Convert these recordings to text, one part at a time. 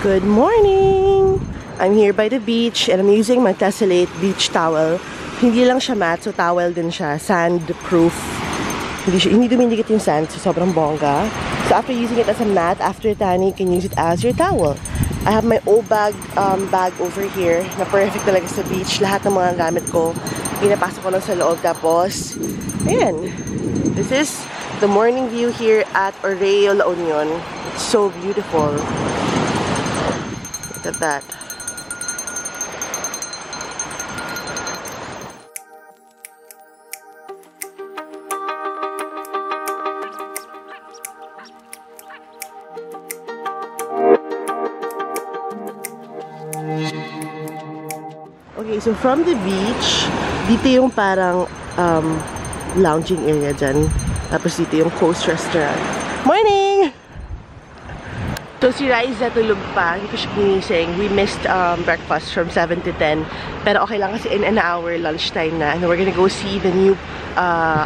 Good morning! I'm here by the beach and I'm using my Tessellate beach towel. Hindi lang siya matte, so towel din siya. Sand-proof. Hindi dumidikit yung sand, so sobrang bongga. So after using it as a mat, after tanning, you can use it as your towel. I have my old bag over here na perfect talaga sa beach. Lahat ng mga gamit ko, pinapasok ko lang sa loob. Tapos, ayan. This is the morning view here at Oreo, La Union. It's so beautiful. Look at that. Okay, so from the beach, dito yung parang lounging area dyan. Tapos dito yung Coast Restaurant. Morning! So si Riza tulog pa, hindi ko siya ginising. We missed breakfast from 7 to 10. Pero okay lang kasi in an hour, lunchtime na. And we're gonna go see the new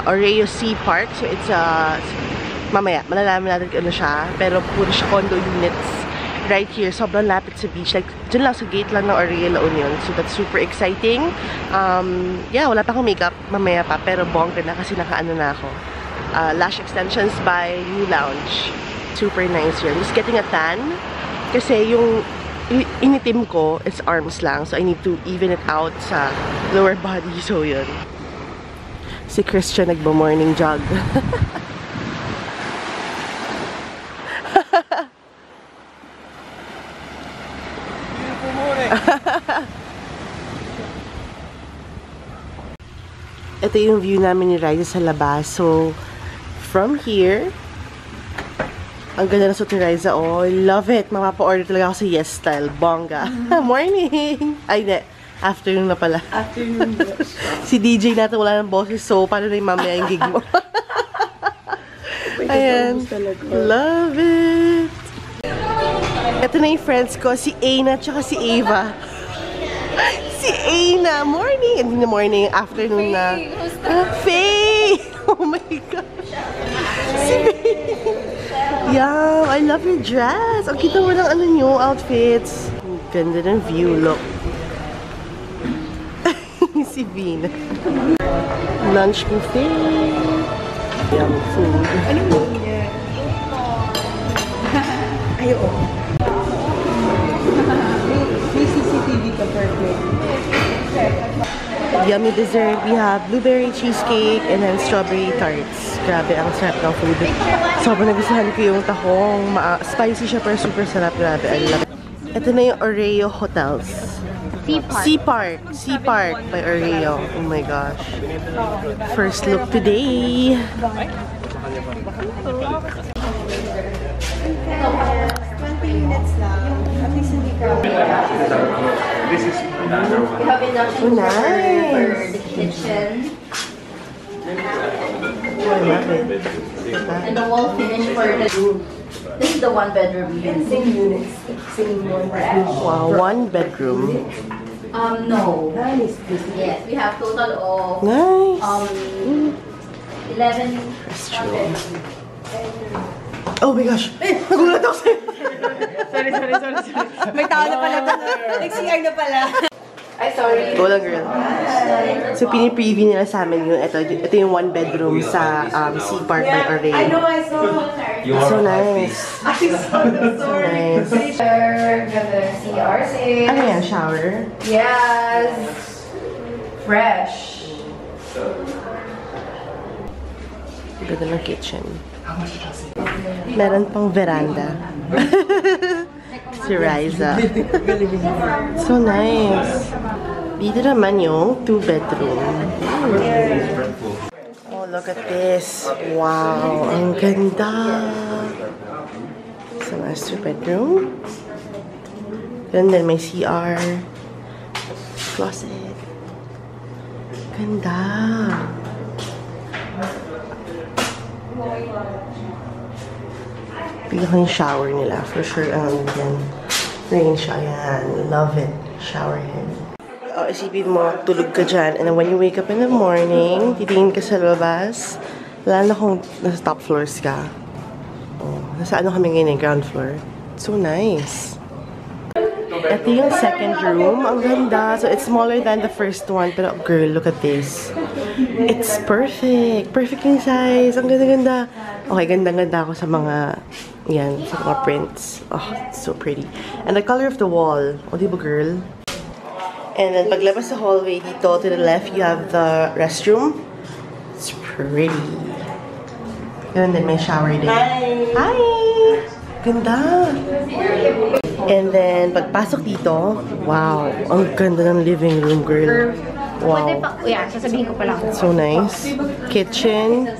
Oreo Sea Park. So it's mamaya, malalaman natin kung ano siya. Pero puro siya condo units right here. Sobrang lapit sa beach. Like, dyan lang sa gate lang ng Oreo, La Union. So that's super exciting. Yeah, wala pa akong makeup mamaya pa. Pero bongga na kasi nakaano na ako. Lash extensions by New Lounge. Super nice here. I'm just getting a tan. Kasi yung initim ko, it's arms lang. So I need to even it out sa lower body. So yun. Si Christian nagbo-morning jog. Ito yung view namin ni Riza sa labas. So, from here, ang ganda na suot ni Riza. Oh, I love it. Mapapa-order talaga ako sa Yes Style. Bongga. Morning! Ay, hindi. Afternoon na pala. Afternoon. Si DJ natin wala ng boses. So, paano na yung mamaya yung gig mo? Ayan. Love it! Ito na yung friends ko. Si Aina tsaka si Ava. Si Aina! Morning! Hindi na morning. Afternoon na. Faye! Oh my gosh! Si Faye! Yeah, I love your dress. Ang kita mo ng ano nyo, outfits. Ganda ng view, look. Si Vina. Lunch buffet. Yum food. Ano mo niya? Ayo. May CCTV ka perfect. Yummy dessert. We have blueberry cheesecake and then strawberry tarts. Grabe, ang sarap ng food. Sobrang nagustuhan ko yung tahong. Spicy siya pero super sarap. Grabe, I love it. Ito na yung Oreo Hotels. Sea Park by Oreo. Oh my gosh. First look today. 20 minutes lang. At least hindi ka. This is another one. We have induction Oh, nice. for the kitchen. Oh, I love it. And the wall finish for the room. This is the one bedroom unit. Same units. Same one. Wow, one bedroom. No. Nice. Yes, we have total of Nice. 11 Restroom. Oh my gosh! Nagulat ako sa'yo! Sorry. May tao na pala. Nag-CR na pala. Ay, sorry. Go lang, girl. So, pinipreview nila sa amin yung ito yung one bedroom sa Sea Park by Oreo. I saw. So nice. So nice. Ganda CR safe. Ano yan? Shower? Yes. Fresh. Ganda ng kitchen. Meron pang veranda. Si Riza. So nice. Dito naman yung 2-bedroom. Oh, look at this. Wow, ang ganda. Sa master bedroom. And then may CR. Closet. Ganda. Bigyan ko yung shower nila. For sure, rain siya. Ayan. Love it. Shower head. Oh, isipin mo, tulog ka dyan. And then when you wake up in the morning, titingin ka sa labas. Wala na kung nasa top floors ka. Oh, nasa ano kami ngayon eh, ground floor. So nice. Ito yung second room. Ang ganda. So, it's smaller than the first one. Pero, girl, look at this. It's perfect. Perfect yung size. Ang ganda-ganda. Okay, ganda-ganda ako sa mga, yan, sa mga prints. Oh, it's so pretty. And the color of the wall. O, diba, girl? And then, paglabas sa hallway dito, to the left, you have the restroom. It's pretty. And then, may shower din. Hi! Ganda! And then, pagpasok dito, wow, ang ganda ng living room, girl. Wow. Sasabihin ko pa lang. So nice. Kitchen,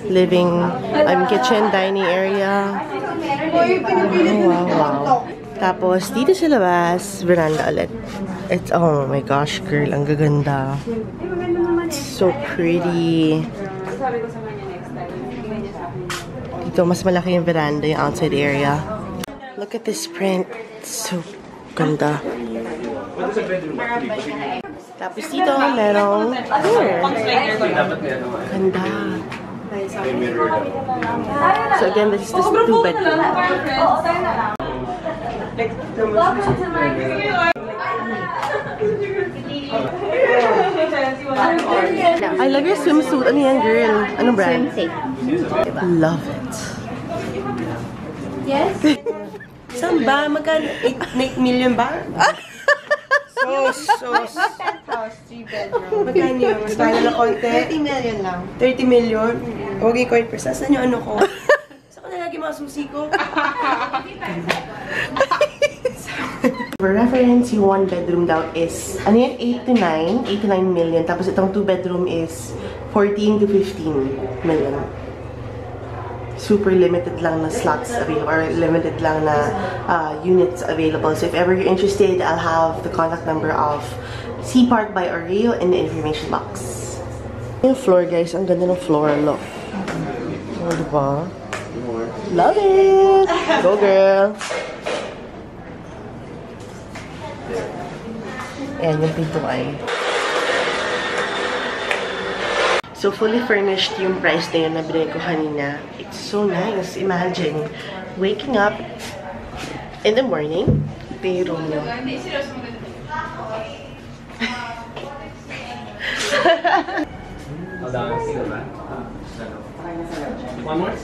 kitchen, dining area. Wow, wow. Tapos, dito sa labas, veranda ulit. It's, oh my gosh, girl, ang gaganda. It's so pretty. Dito, mas malaki yung veranda, yung outside area. Look at this print. It's so ganda. Tapos dito, merong ganda. So again, this is the 2-bedroom. I love your swimsuit. Ano yan, girl? Anong brand? Love it. Yes? Saan ba? Magkano? 8 million ba? Penthouse, 3-bedroom. Magkano yun? Mas mahal na konti? 30 million lang. 30 million? Okay, coin per saan yung ano ko? Saan ko nalagi mga susi ko? For reference, yung 1-bedroom daw is, ano yan, 8 to 9 million. Tapos itong 2-bedroom is 14 to 15 million. Super limited lang na slots available, or limited lang na units available. So if ever you're interested, I'll have the contact number of Sea Park by Oreo in the information box. Yung floor, guys, ang ganda ng floor. Look. Oh, diba? Love it! Go, girl! Ayan, yung pintuan. So, fully furnished yung price na yun na binigay ko kanina. It's so nice. Imagine, waking up in the morning, ito yung room nyo.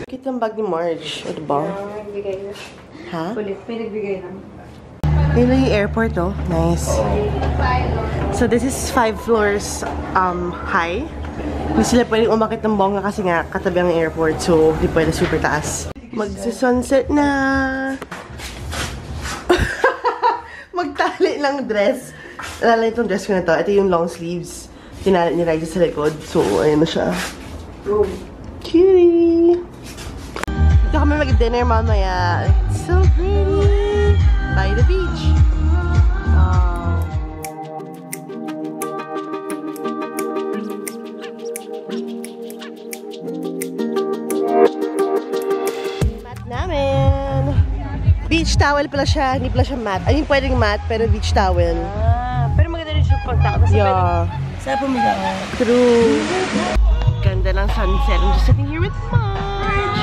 Kita ang bag ni Marge. Ano ba? Ha? May nagbigay lang. Yun na yung airport, oh. Nice. So, this is 5 floors high. Hindi sila pwedeng umakit ng bongga kasi nga katabi ang airport. So, hindi pwede super taas. Magsa-sunset na! Magtali lang dress. Alala itong dress ko na to. Ito yung long sleeves. Tinalit ni Raisa sa likod. So, ayan na siya. Cutie! Dito kami mag-dinner mamaya. It's so pretty! By the beach. Wow. Mat namin. Beach towel pala siya. Hindi pala siya mat. Ay, yung pwedeng mat, pero beach towel. Pero maganda rin siya pagtaka. Yeah. Saan pumila ko? True. Ganda ng sunset. I'm just sitting here with Marge.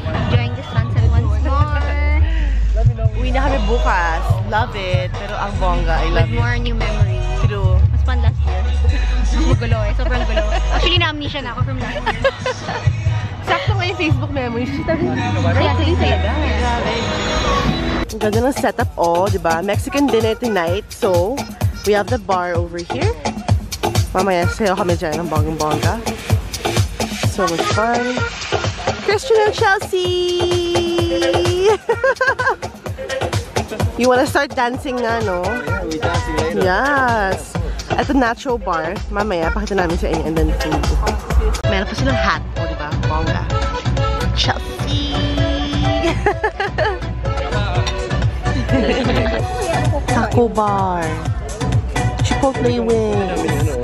Enjoying the sunset once more. Uwi na kami bukas. Love it. Pero ang bongga, I love With more it. new memories. True. Mas fun last year. Magulo eh. Sobrang gulo. Actually, na-amnesia na ako from last year. Sakto nga yung Facebook memories. Kaya actually, saya ba? Grabe. Ang ganda ng setup, oh, diba? Mexican dinner tonight. So, we have the bar over here. Mamaya, sayo kami dyan ng bonggang-bongga. So much fun. Christian and Chelsea! You wanna start dancing na, no? Yeah, we dancing later. Yes! Ito natural bar. Mamaya, pakita namin sa inyo. And then food. Meron pa silang hat. O, diba? Bongga. Chelsea! Taco bar. Chipotle wings.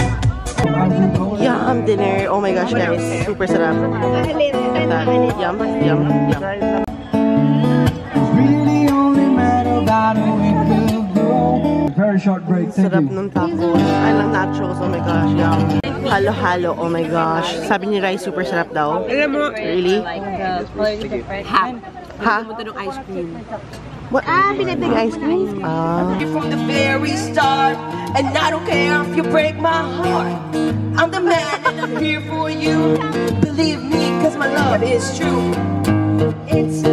Yum dinner. Oh my gosh, guys. Super sarap. Yum, yum, yum. Really only matter about who we could go. Very short break, thank Sarap you. ng tacos. I love nachos. Oh my gosh, yum. Halo-halo. Oh my gosh. Sabi ni Rai, super sarap daw. Alam mo, Really? half. Ha? Pumunta ng ice cream. What? Pinipig ice cream? From the very start, and I don't care if you break my heart. I'm the man and I'm here for you. Believe me, cause my love is true. It's